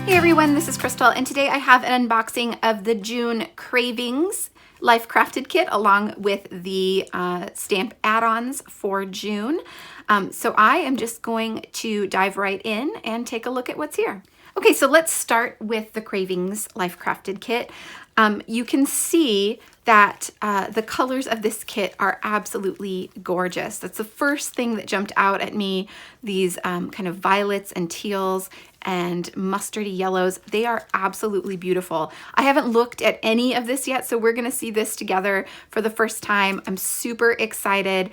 Hey everyone, this is Crystal, and today I have an unboxing of the June Cravings Life Crafted Kit along with the stamp add-ons for June. So I am just going to dive right in and take a look at what's here. Okay, so let's start with the Cravings Life Crafted Kit. You can see that the colors of this kit are absolutely gorgeous. That's the first thing that jumped out at me. These kind of violets and teals and mustardy yellows. They are absolutely beautiful. I haven't looked at any of this yet, so we're gonna see this together for the first time. I'm super excited.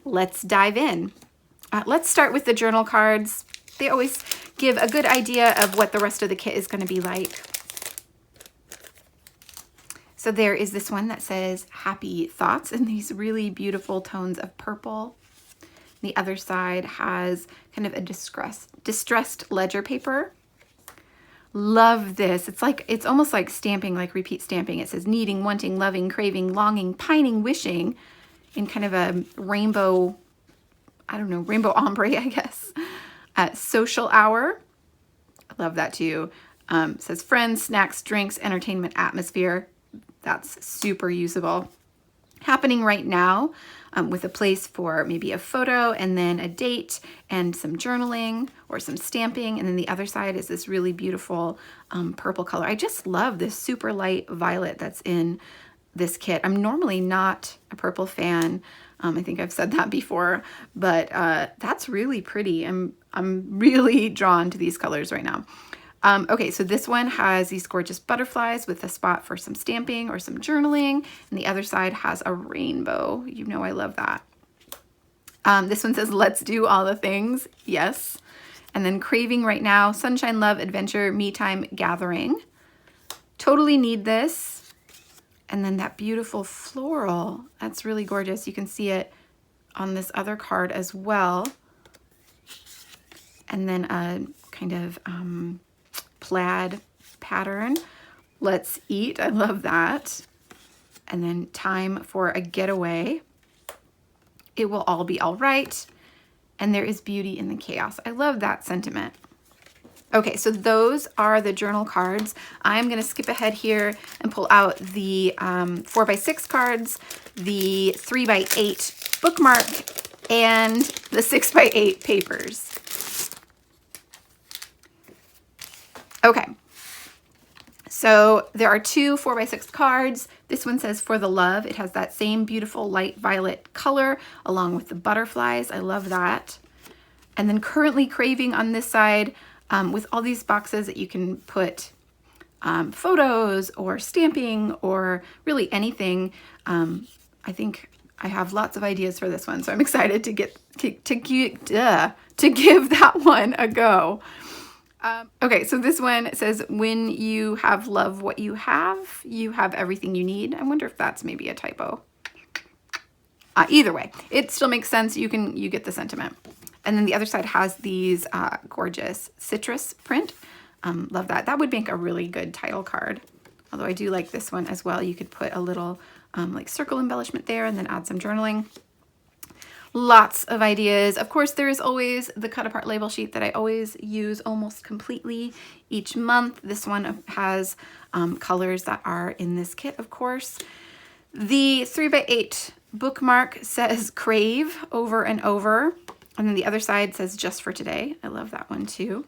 Let's dive in. Let's start with the journal cards. They always give a good idea of what the rest of the kit is gonna be like. So there is this one that says Happy Thoughts in these really beautiful tones of purple. The other side has kind of a distressed ledger paper. Love this. It's almost like stamping, like repeat stamping. It says needing, wanting, loving, craving, longing, pining, wishing in kind of a rainbow, I don't know, rainbow ombre, I guess. Social hour. I love that too. It says friends, snacks, drinks, entertainment, atmosphere. That's super usable. Happening right now with a place for maybe a photo and then a date and some journaling or some stamping. And then the other side is this really beautiful purple color. I just love this super light violet that's in this kit. I'm normally not a purple fan. I think I've said that before, but that's really pretty. I'm really drawn to these colors right now. Okay, so this one has these gorgeous butterflies with a spot for some stamping or some journaling, and the other side has a rainbow. You know I love that. This one says, let's do all the things. Yes. And then craving right now, sunshine, love, adventure, me time, gathering. Totally need this. And then that beautiful floral, that's really gorgeous. You can see it on this other card as well. And then a kind of plaid pattern. Let's eat. I love that. And then time for a getaway. It will all be all right. And there is beauty in the chaos. I love that sentiment. Okay, so those are the journal cards. I'm going to skip ahead here and pull out the 4x6 cards, the 3x8 bookmark, and the 6x8 papers. Okay, so there are two 4x6 cards. This one says For the Love. It has that same beautiful light violet color along with the butterflies. I love that. And then Currently Craving on this side with all these boxes that you can put photos or stamping or really anything. I think I have lots of ideas for this one, so I'm excited to give that one a go. Okay, so this one says, when you have love what you have everything you need. I wonder if that's maybe a typo. Either way, it still makes sense. You get the sentiment. And then the other side has these gorgeous citrus print. Love that. That would make a really good title card. Although I do like this one as well. You could put a little like circle embellishment there and then add some journaling. Lots of ideas. Of course, there is always the cut apart label sheet that I always use almost completely each month. This one has colors that are in this kit, of course. The 3x8 bookmark says crave over and over. And then the other side says just for today. I love that one too.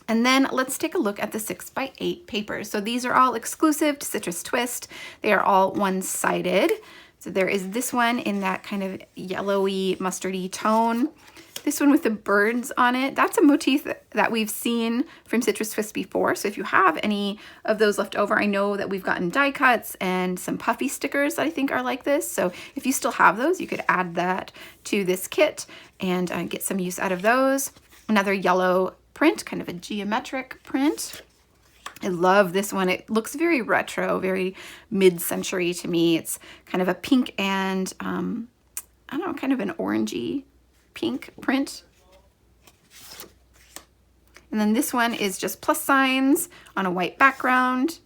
And then let's take a look at the 6x8 papers. So these are all exclusive to Citrus Twist. They are all one-sided. So there is this one in that kind of yellowy, mustardy tone. This one with the birds on it, that's a motif that we've seen from Citrus Twist before. So if you have any of those left over, I know that we've gotten die cuts and some puffy stickers that I think are like this. So if you still have those, you could add that to this kit and get some use out of those. Another yellow print, kind of a geometric print. I love this one. It looks very retro, very mid-century to me. It's kind of a pink and, I don't know, kind of an orangey pink print. And then this one is just plus signs on a white background.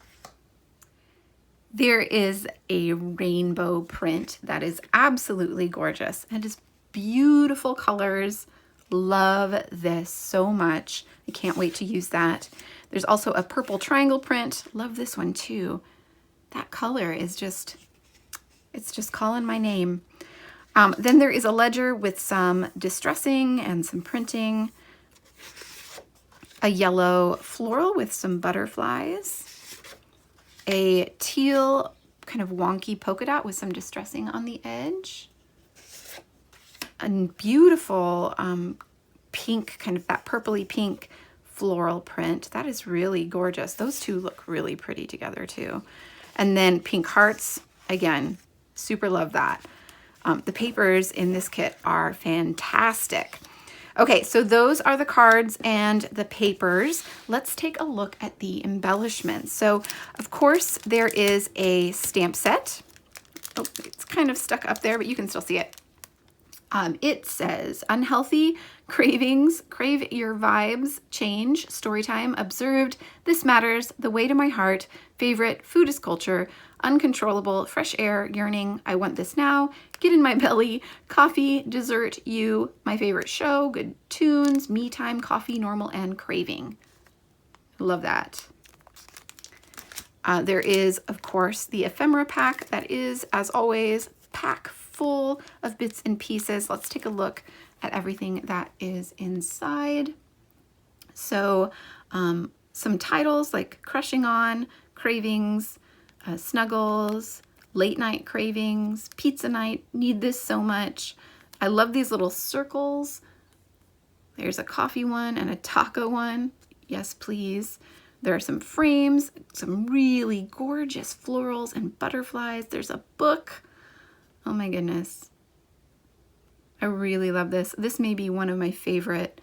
There is a rainbow print that is absolutely gorgeous. It is beautiful colors. Love this so much. I can't wait to use that. There's also a purple triangle print. Love this one too. That color is just, it's just calling my name. Then there is a ledger with some distressing and some printing. A yellow floral with some butterflies. A teal kind of wonky polka dot with some distressing on the edge. A beautiful pink, kind of that purpley pink floral print. That is really gorgeous. Those two look really pretty together too. And then pink hearts, again, super love that. The papers in this kit are fantastic. Okay, so those are the cards and the papers. Let's take a look at the embellishments. So, of course, there is a stamp set. Oh, it's kind of stuck up there, but you can still see it. It says, unhealthy cravings, crave your vibes, change, story time, observed, this matters, the way to my heart, favorite, food is culture, uncontrollable, fresh air, yearning, I want this now, get in my belly, coffee, dessert, you, my favorite show, good tunes, me time, coffee, normal, and craving. Love that. There is, of course, the ephemera pack that is, as always, pack full of bits and pieces. Let's take a look at everything that is inside. So some titles like Crushing On, Cravings, Snuggles, Late Night Cravings, Pizza Night, Need This So Much. I love these little circles. There's a coffee one and a taco one. Yes, please. There are some frames, some really gorgeous florals and butterflies. There's a book. Oh my goodness. I really love this. This may be one of my favorite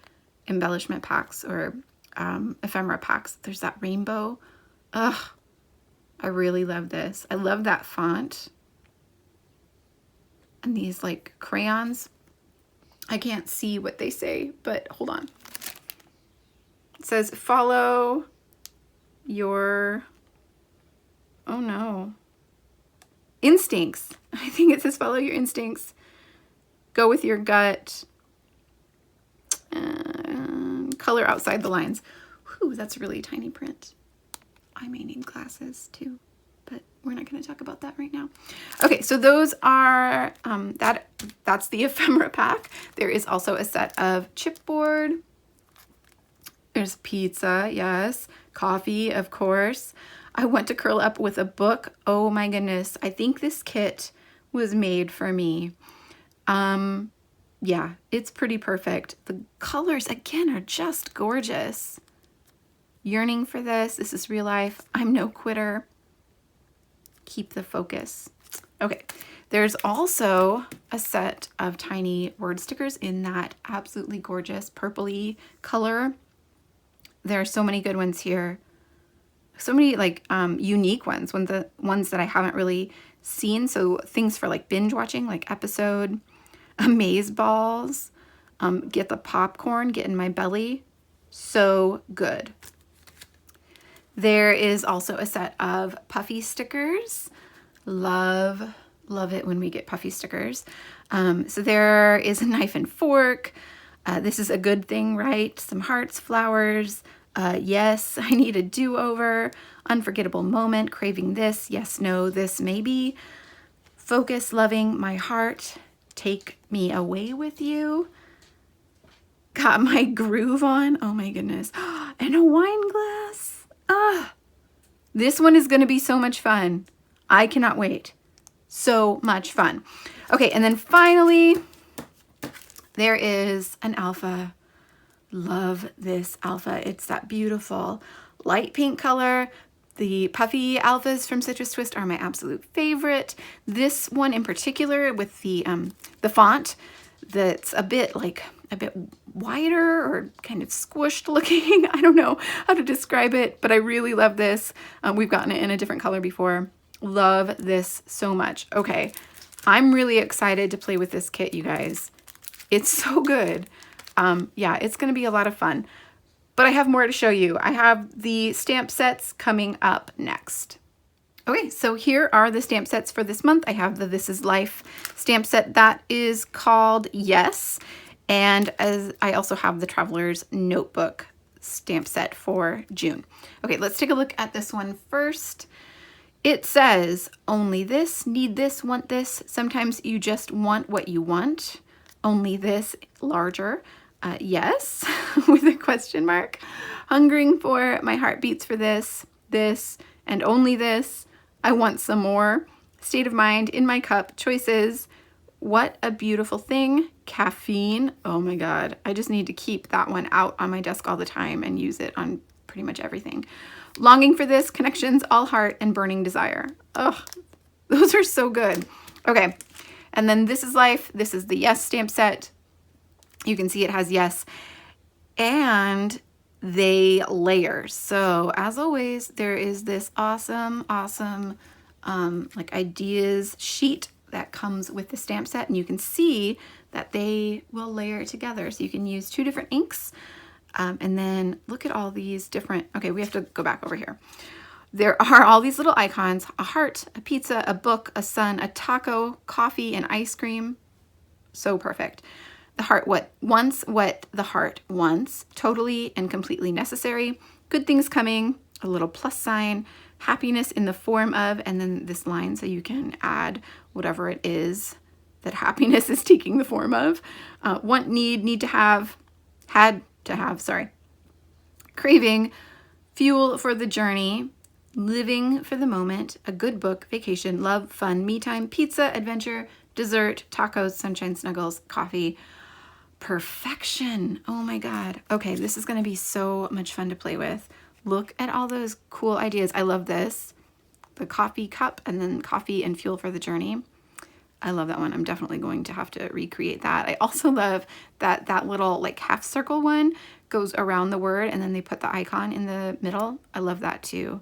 embellishment packs or ephemera packs. There's that rainbow. Ugh, I really love this. I love that font. And these like crayons. I can't see what they say, but hold on. It says follow your, oh no, instincts. I think it says follow your instincts. Go with your gut. Color outside the lines. Whew, that's really tiny print. I may need glasses too, but we're not going to talk about that right now. Okay, so those are, that's the ephemera pack. There is also a set of chipboard. There's pizza, yes. Coffee, of course. I want to curl up with a book. Oh my goodness. I think this kit was made for me. Yeah, it's pretty perfect. The colors, again, are just gorgeous. Yearning for this. This is real life. I'm no quitter. Keep the focus. Okay, there's also a set of tiny word stickers in that absolutely gorgeous purpley color. There are so many good ones here. So many like unique ones, the ones that I haven't really seen. So things for like binge watching, like episode, amaze balls, get the popcorn, get in my belly. So good. There is also a set of puffy stickers. Love it when we get puffy stickers. So there is a knife and fork. This is a good thing, right? Some hearts, flowers. Yes, I need a do-over. Unforgettable moment. Craving this. Yes, no, this maybe. Focus, loving, my heart. Take me away with you. Got my groove on. Oh my goodness. And a wine glass. This one is going to be so much fun. I cannot wait. So much fun. Okay, and then finally, there is an alpha. Love this alpha. It's that beautiful light pink color. The puffy alphas from Citrus Twist are my absolute favorite. This one in particular with the font that's a bit wider or kind of squished looking. I don't know how to describe it, but I really love this. We've gotten it in a different color before. Love this so much. Okay, I'm really excited to play with this kit, you guys. It's so good. Yeah, it's going to be a lot of fun. But I have more to show you. I have the stamp sets coming up next. Okay, so here are the stamp sets for this month. I have the This Is Life stamp set that is called Yes. And as I also have the Traveler's Notebook stamp set for June. Okay, let's take a look at this one first. It says, only this, need this, want this. Sometimes you just want what you want. Only this, larger. Yes, with a question mark. Hungering for, my heart beats for this, and only this. I want some more. State of mind, in my cup, choices. What a beautiful thing. Caffeine. Oh my God. I just need to keep that one out on my desk all the time and use it on pretty much everything. Longing for this, connections, all heart, and burning desire. Oh, those are so good. Okay. And then This Is Life. This is the yes stamp set. You can see it has yes. And they layer. So as always, there is this awesome like ideas sheet that comes with the stamp set, and you can see that they will layer together. So you can use 2 different inks, and then look at all these different, okay, we have to go back over here. There are all these little icons, a heart, a pizza, a book, a sun, a taco, coffee, and ice cream. So perfect. The heart what the heart wants, totally and completely necessary, good things coming, a little plus sign, happiness in the form of, and then this line so you can add whatever it is that happiness is taking the form of. Want, need to have, had to have, sorry. Craving, fuel for the journey, living for the moment, a good book, vacation, love, fun, me time, pizza, adventure, dessert, tacos, sunshine, snuggles, coffee. Perfection. Oh my God. Okay, this is going to be so much fun to play with. Look at all those cool ideas. I love this. The coffee cup, and then coffee and fuel for the journey. I love that one. I'm definitely going to have to recreate that. I also love that little like half circle one goes around the word, and then they put the icon in the middle. I love that too.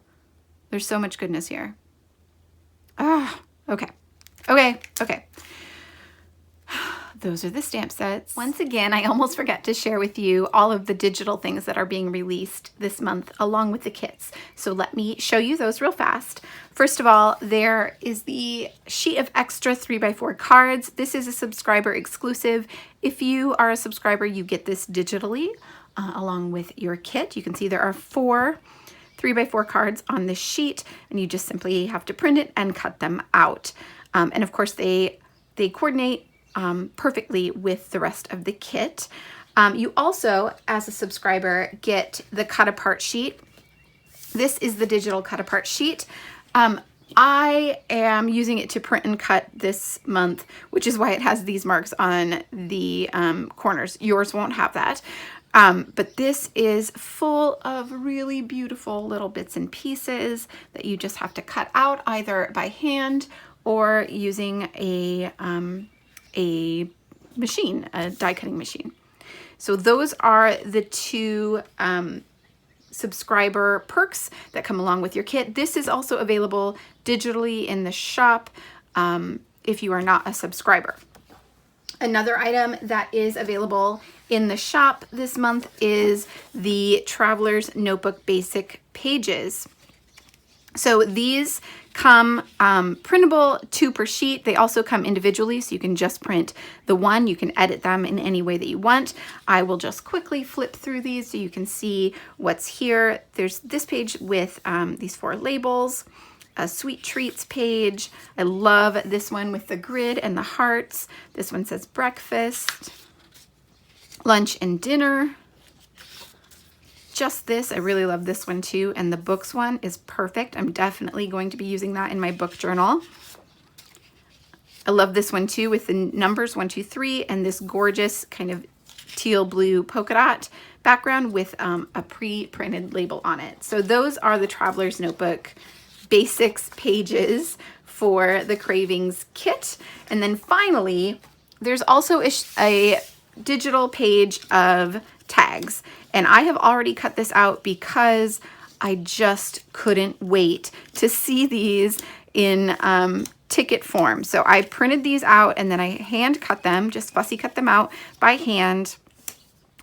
There's so much goodness here. Okay. Those are the stamp sets. Once again, I almost forgot to share with you all of the digital things that are being released this month along with the kits. So let me show you those real fast. First of all, there is the sheet of extra 3x4 cards. This is a subscriber exclusive. If you are a subscriber, you get this digitally along with your kit. You can see there are 4 3x4 cards on this sheet, and you just simply have to print it and cut them out. And of course, they coordinate perfectly with the rest of the kit. You also, as a subscriber, get the cut apart sheet. This is the digital cut apart sheet. I am using it to print and cut this month, which is why it has these marks on the corners. Yours won't have that. But this is full of really beautiful little bits and pieces that you just have to cut out either by hand or using a machine, a die cutting machine. So those are the 2 subscriber perks that come along with your kit. This is also available digitally in the shop if you are not a subscriber. Another item that is available in the shop this month is the Traveler's Notebook Basic Pages. So these come printable 2 per sheet. They also come individually, so you can just print the one. You can edit them in any way that you want. I will just quickly flip through these so you can see what's here. There's this page with these 4 labels, a sweet treats page. I love this one with the grid and the hearts. This one says breakfast, lunch and dinner. Just this, I really love this one too, and the books one is perfect. I'm definitely going to be using that in my book journal. I love this one too with the numbers 1, 2, 3 and this gorgeous kind of teal blue polka dot background with a pre-printed label on it. So those are the Traveler's Notebook Basics pages for the Cravings kit. And then finally, there's also a digital page of tags. And I have already cut this out because I just couldn't wait to see these in ticket form. So I printed these out and then I hand cut them, just fussy cut them out by hand.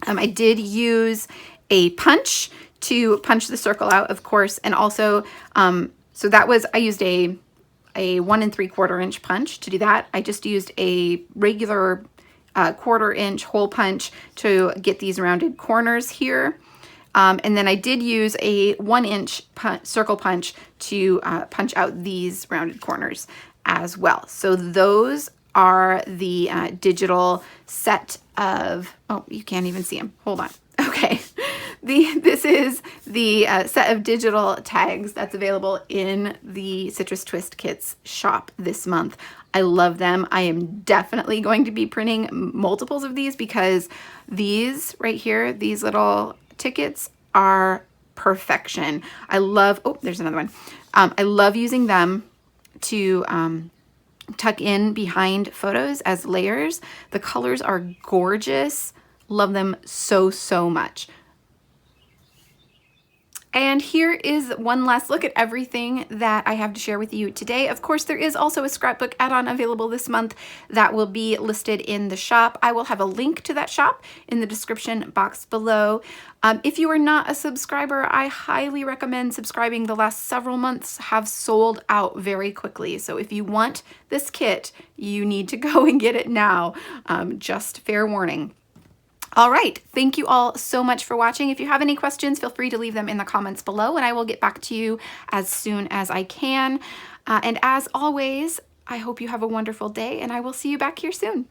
I did use a punch to punch the circle out, of course, and also, so that was, I used a 1 3/4 inch punch to do that. I just used a regular 1/4" hole punch to get these rounded corners here. And then I did use a 1" circle punch to punch out these rounded corners as well. So those are the digital set of, oh, you can't even see them. Hold on. Okay. This is the set of digital tags that's available in the Citrus Twist Kits shop this month. I love them. I am definitely going to be printing multiples of these because these right here, these little tickets are perfection. I love, oh, there's another one. I love using them to tuck in behind photos as layers. The colors are gorgeous. Love them so, so much. And here is one last look at everything that I have to share with you today. Of course, there is also a scrapbook add-on available this month that will be listed in the shop. I will have a link to that shop in the description box below. If you are not a subscriber, I highly recommend subscribing. The last several months have sold out very quickly. So if you want this kit, you need to go and get it now. Just fair warning. All right, thank you all so much for watching. If you have any questions, feel free to leave them in the comments below and I will get back to you as soon as I can. And as always, I hope you have a wonderful day and I will see you back here soon.